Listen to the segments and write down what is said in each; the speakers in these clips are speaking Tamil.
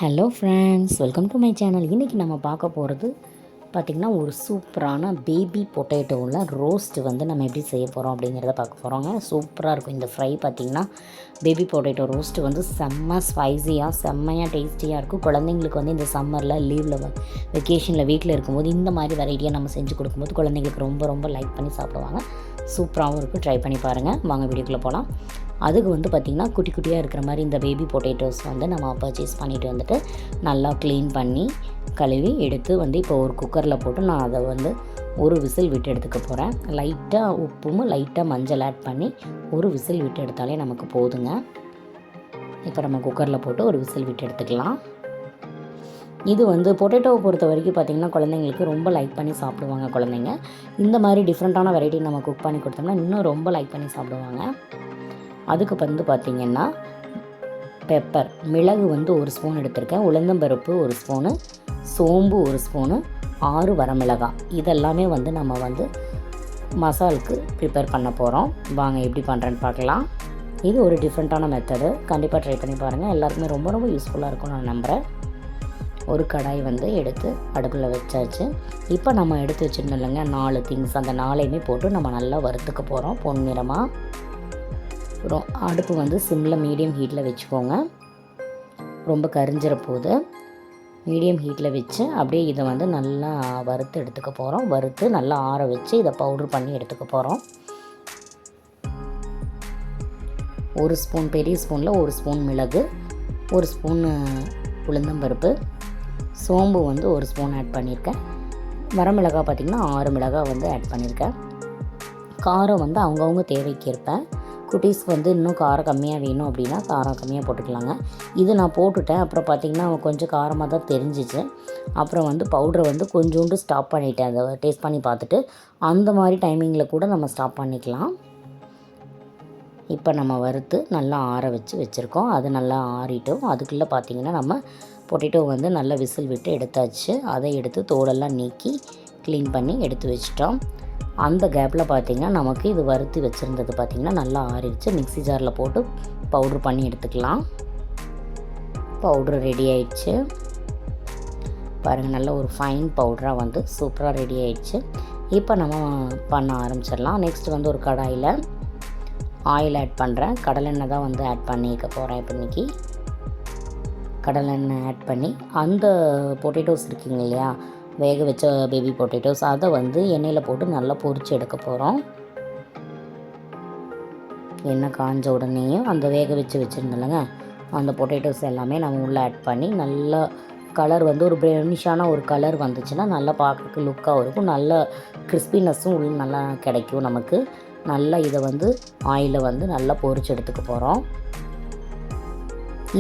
Hello friends, welcome to my channel. இன்றைக்கி நம்ம பார்க்க போகிறது பார்த்திங்கன்னா ஒரு சூப்பரான பேபி பொட்டேட்டோவில் ரோஸ்ட்டு வந்து நம்ம எப்படி செய்ய போகிறோம் அப்படிங்கிறத பார்க்க போகிறோங்க. சூப்பராக இருக்கும் இந்த ஃப்ரை. பார்த்திங்கன்னா பேபி பொட்டேட்டோ ரோஸ்ட்டு வந்து செம்ம ஸ்பைஸியாக செம்மையாக டேஸ்டியாக இருக்கும். குழந்தைங்களுக்கு வந்து இந்த சம்மரில் லீவில் வெக்கேஷனில் வீட்டில் இருக்கும்போது இந்த மாதிரி வெரைட்டியாக நம்ம செஞ்சு கொடுக்கும்போது குழந்தைங்களுக்கு ரொம்ப ரொம்ப லைக் பண்ணி சாப்பிடுவாங்க. சூப்பராகவும் இருக்கும். ட்ரை பண்ணி பாருங்கள். வாங்க வீடியோக்குள்ளே போகலாம். அதுக்கு வந்து பார்த்திங்கன்னா குட்டி குட்டியாக இருக்கிற மாதிரி இந்த பேபி பொட்டேட்டோஸ் வந்து நம்ம பர்ச்சேஸ் பண்ணிவிட்டு வந்துட்டு நல்லா க்ளீன் பண்ணி கழுவி எடுத்து வந்து இப்போ ஒரு குக்கரில் போட்டு நான் அதை வந்து ஒரு விசில் விட்டு எடுத்துக்க போகிறேன். லைட்டாக உப்பும் லைட்டாக மஞ்சள் ஆட் பண்ணி ஒரு விசில் விட்டு எடுத்தாலே நமக்கு போதுங்க. இப்போ நம்ம குக்கரில் போட்டு ஒரு விசில் விட்டு எடுத்துக்கலாம். இது வந்து பொட்டேட்டோவை பொறுத்த வரைக்கும் பார்த்திங்கன்னா குழந்தைங்களுக்கு ரொம்ப லைக் பண்ணி சாப்பிடுவாங்க. குழந்தைங்க இந்த மாதிரி டிஃப்ரெண்ட்டான வெரைட்டி நம்ம குக் பண்ணி கொடுத்தோம்னா இன்னும் ரொம்ப லைக் பண்ணி சாப்பிடுவாங்க. அதுக்கு வந்து பார்த்திங்கன்னா பெப்பர், மிளகு வந்து ஒரு ஸ்பூன் எடுத்திருக்கேன், உளுந்தம்பருப்பு ஒரு ஸ்பூனு, சோம்பு ஒரு ஸ்பூனு, 6 வரமிளகாய். இதெல்லாமே வந்து நம்ம வந்து மசாலுக்கு ப்ரிப்பேர் பண்ண போகிறோம். வாங்க எப்படி பண்ணுறேன்னு பார்க்கலாம். இது ஒரு டிஃப்ரெண்ட்டான மெத்தடு. கண்டிப்பாக ட்ரை பண்ணி பாருங்கள். எல்லாருக்குமே ரொம்ப ரொம்ப யூஸ்ஃபுல்லாக இருக்கும் நான் நம்புகிறேன். ஒரு கடாய் வந்து எடுத்து அடுப்பில் வச்சாச்சு. இப்போ நம்ம எடுத்து வச்சுருந்தோம் இல்லைங்க 4 திங்ஸ், அந்த 4ஐயுமே போட்டு நம்ம நல்லா வறுத்துக்க போகிறோம் பொன்னிறமாக. அடுப்பு வந்து சிம்மில் மீடியம் ஹீட்டில் வச்சுக்கோங்க. ரொம்ப கரிஞ்சிற போது மீடியம் ஹீட்டில் வச்சு அப்படியே இதை வந்து நல்லா வறுத்து எடுத்துக்க போகிறோம். வறுத்து நல்லா ஆற வச்சு இதை பவுட்ரு பண்ணி எடுத்துக்க போகிறோம். ஒரு ஸ்பூன், பெரிய ஸ்பூனில் ஒரு ஸ்பூன் மிளகு, ஒரு ஸ்பூன் உளுந்தம்பருப்பு, சோம்பு வந்து ஒரு ஸ்பூன் ஆட் பண்ணியிருக்கேன். வரமிளகாய் பார்த்திங்கன்னா 6 மிளகாய் வந்து ஆட் பண்ணியிருக்கேன். காரம் வந்து அவங்கவுங்க தேவைக்கு இருப்பேன். குட்டீஸ்க்கு வந்து இன்னும் காரம் கம்மியாக வேணும் அப்படின்னா காரம் கம்மியாக போட்டுக்கலாங்க. இது நான் போட்டுட்டேன். அப்புறம் பார்த்திங்கன்னா கொஞ்சம் காரமாக தான் தெரிஞ்சிச்சு. அப்புறம் வந்து பவுட்ரை வந்து கொஞ்சோண்டு ஸ்டாப் பண்ணிவிட்டேன். அதை டேஸ்ட் பண்ணி பார்த்துட்டு அந்த மாதிரி டைமிங்கில் கூட நம்ம ஸ்டாப் பண்ணிக்கலாம். இப்போ நம்ம வறுத்து நல்லா ஆற வச்சுருக்கோம். அது நல்லா ஆறிட்டோம். அதுக்குள்ளே பார்த்திங்கன்னா நம்ம பொட்டேட்டோ வந்து நல்லா விசில் விட்டு எடுத்தாச்சு. அதை எடுத்து தோலெல்லாம் நீக்கி க்ளீன் பண்ணி எடுத்து வச்சிட்டோம். அந்த கேப்பில் பார்த்திங்கன்னா நமக்கு இது வறுத்து வச்சுருந்தது பார்த்திங்கன்னா நல்லா ஆறிடுச்சு. மிக்ஸி ஜாரில் போட்டு பவுட்ரு பண்ணி எடுத்துக்கலாம். பவுட்ரு ரெடி ஆயிடுச்சு பாருங்கள். நல்ல ஒரு ஃபைன் பவுட்ராக வந்து சூப்பராக ரெடி ஆயிடுச்சு. இப்போ நம்ம பண்ண ஆரம்பிச்சிடலாம். நெக்ஸ்ட் வந்து ஒரு கடாயில் ஆயில் ஆட் பண்ணுறேன். கடலெண்ணெய் தான் வந்து ஆட் பண்ணிக்க போகிறேன். இப்போ இன்றைக்கி கடலெண்ணெய் ஆட் பண்ணி அந்த பொட்டேட்டோஸ் இருக்குங்க இல்லையா, வேக வச்ச பேபி பொட்டேட்டோஸ், அதை வந்து எண்ணெயில் போட்டு நல்லா பொரித்து எடுக்க போகிறோம். எண்ணெய் காஞ்ச உடனேயும் அந்த வேக வச்சுருந்தோம்லங்க அந்த பொட்டேட்டோஸ் எல்லாமே நம்ம உள்ளே ஆட் பண்ணி நல்லா கலர் வந்து ஒரு ப்ரௌனிஷான ஒரு கலர் வந்துச்சுன்னா நல்லா பார்க்கறதுக்கு லுக்காகவும் இருக்கும். நல்ல கிறிஸ்பினஸும் உள்ள நல்லா கிடைக்கும் நமக்கு. நல்லா இதை வந்து ஆயிலில் வந்து நல்லா பொரித்து எடுத்துக்க போகிறோம்.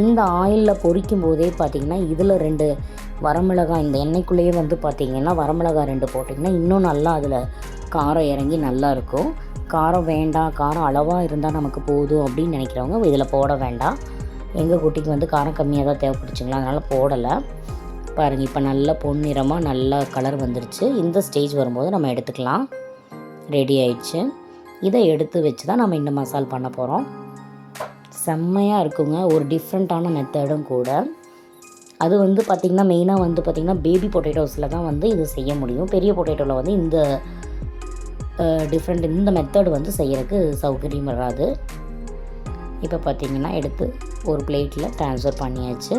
இந்த ஆயிலில் பொரிக்கும் போதே பார்த்திங்கன்னா இதில் 2 வரமிளகாய் இந்த எண்ணெய்க்குள்ளேயே வந்து பார்த்திங்கன்னா வரமிளகாய் 2 போட்டிங்கன்னா இன்னும் நல்லா அதில் காரம் இறங்கி நல்லாயிருக்கும். காரம் வேண்டாம், காரம் அளவாக இருந்தால் நமக்கு போதும் அப்படின்னு நினைக்கிறவங்க இதில் போட வேண்டாம். எங்கள் குட்டிக்கு வந்து காரம் கம்மியாக தான் தேவைப்படுச்சுங்களா, அதனால் போடலை. பாருங்கள் இப்போ நல்லா பொன்னிறமாக நல்லா கலர் வந்துருச்சு. இந்த ஸ்டேஜ் வரும்போது நம்ம எடுத்துக்கலாம். ரெடி ஆயிடுச்சு. இதை எடுத்து வச்சு தான் நம்ம இந்த மசால் பண்ண போகிறோம். செம்மையாக இருக்குங்க. ஒரு டிஃப்ரெண்ட்டான மெத்தடும் கூட. அது வந்து பார்த்திங்கன்னா மெயினாக வந்து பார்த்திங்கன்னா பேபி பொட்டேட்டோஸில் தான் வந்து இது செய்ய முடியும். பெரிய பொட்டேட்டோவில் வந்து இந்த இந்த மெத்தடு வந்து செய்கிறதுக்கு சௌகரியம் வராது. இப்போ பார்த்திங்கன்னா எடுத்து ஒரு பிளேட்டில் ட்ரான்ஸ்ஃபர் பண்ணியாச்சு.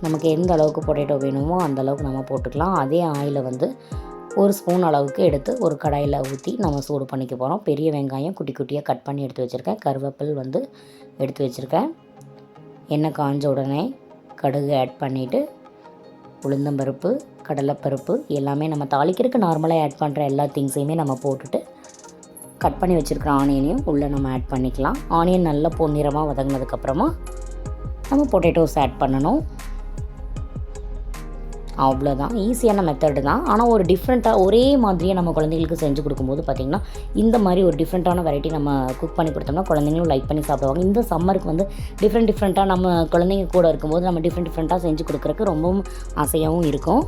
நமக்கு எந்த அளவுக்கு பொட்டேட்டோ வேணுமோ அந்த அளவுக்கு நம்ம போட்டுக்கலாம். அதே ஆயிலை வந்து ஒரு ஸ்பூன் அளவுக்கு எடுத்து ஒரு கடாயில் ஊற்றி நம்ம சூடு பண்ணிக்க போகிறோம். பெரிய வெங்காயம் குட்டி குட்டியாக கட் பண்ணி எடுத்து வச்சுருக்கேன். கருவேப்பில் வந்து எடுத்து வச்சுருக்கேன். எண்ணெய் காஞ்ச உடனே கடுகு ஆட் பண்ணிவிட்டு உளுந்தம்பருப்பு, கடலைப்பருப்பு எல்லாமே நம்ம தாளிக்கிறதுக்கு நார்மலாக ஆட் பண்ணுற எல்லா திங்ஸையுமே நம்ம போட்டுட்டு கட் பண்ணி வச்சுருக்கிற ஆனியனையும் உள்ளே நம்ம ஆட் பண்ணிக்கலாம். ஆனியன் நல்லா பொன்னிறமாக வதங்கினதுக்கப்புறமா நம்ம பொட்டேட்டோஸ் ஆட் பண்ணணும். அவ்வளோதான். ஈஸியான மெத்தடு தான். ஆனால் ஒரு டிஃப்ரெண்ட்டாக ஒரே மாதிரியே நம்ம குழந்தைங்களுக்கு செஞ்சு கொடுக்கும்போது பார்த்திங்கன்னா இந்த மாதிரி ஒரு டிஃப்ரெண்ட்டான வெரைட்டி நம்ம குக் பண்ணி கொடுத்தோம்னா குழந்தைங்களும் லைக் பண்ணி சாப்பிடுவாங்க. இந்த சம்மருக்கு வந்து டிஃப்ரெண்ட்டாக நம்ம குழந்தைங்க கூட இருக்கும்போது நம்ம டிஃப்ரெண்ட்டாக செஞ்சு கொடுக்குறதுக்கு ரொம்பவும் ஆசையாகவும் இருக்கும்.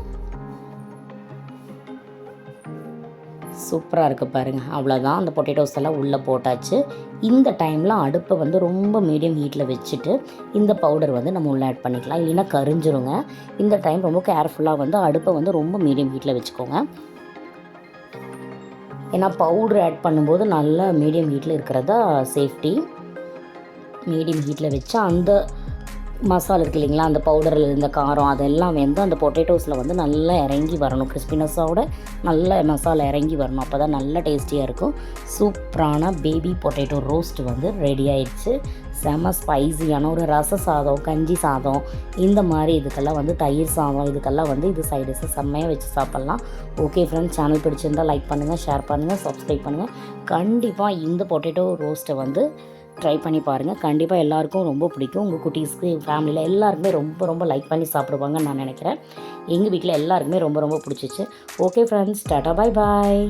சூப்பராக இருக்குது பாருங்கள். அவ்வளோதான், அந்த பொட்டேட்டோஸ் எல்லாம் உள்ளே போட்டாச்சு. இந்த டைமில் அடுப்பை வந்து ரொம்ப மீடியம் ஹீட்டில் வச்சுட்டு இந்த பவுடர் வந்து நம்ம உள்ளே ஆட் பண்ணிக்கலாம், இல்லைன்னா கரிஞ்சிருங்க. இந்த டைம் ரொம்ப கேர்ஃபுல்லாக வந்து அடுப்பை வந்து ரொம்ப மீடியம் ஹீட்டில் வச்சுக்கோங்க. ஏன்னா பவுட்ரு ஆட் பண்ணும்போது நல்லா மீடியம் ஹீட்டில் இருக்கிறதா சேஃப்டி. மீடியம் ஹீட்டில் வச்சா அந்த மசாலா இருக்குது இல்லைங்களா, அந்த பவுடரில் இருந்த காரம் அதெல்லாம் வந்து அந்த பொட்டேட்டோஸில் வந்து நல்லா இறங்கி வரணும். கிறிஸ்பினஸோட நல்ல மசாலா இறங்கி வரணும். அப்போ தான் நல்லா டேஸ்டியாக இருக்கும். சூப்பரான பேபி பொட்டேட்டோ ரோஸ்ட் வந்து ரெடி ஆயிடுச்சு. செம ஸ்பைஸியான ஒரு ரச சாதம், கஞ்சி சாதம், இந்த மாதிரி இதுக்கெல்லாம் வந்து தயிர் சாதம், இதுக்கெல்லாம் வந்து இது சைட் டிஷ்ஷை செம்மையாக வச்சு சாப்பிட்லாம். ஓகே ஃப்ரெண்ட்ஸ், சேனல் பிடிச்சிருந்தால் லைக் பண்ணுங்கள், ஷேர் பண்ணுங்கள், சப்ஸ்கிரைப் பண்ணுங்கள். கண்டிப்பாக இந்த பொட்டேட்டோ ரோஸ்ட்டை வந்து ட்ரை பண்ணி பாருங்கள். கண்டிப்பாக எல்லாருக்கும் ரொம்ப பிடிக்கும். உங்கள் குட்டீஸ்க்கு, ஃபேமிலியில் எல்லாருக்குமே ரொம்ப ரொம்ப லைக் பண்ணி சாப்பிடுவாங்கன்னு நான் நினைக்கிறேன். எங்கள் வீட்டில் எல்லாருக்குமே ரொம்ப ரொம்ப பிடிச்சிச்சு. ஓகே ஃப்ரெண்ட்ஸ், டாட்டா, பாய் பாய்.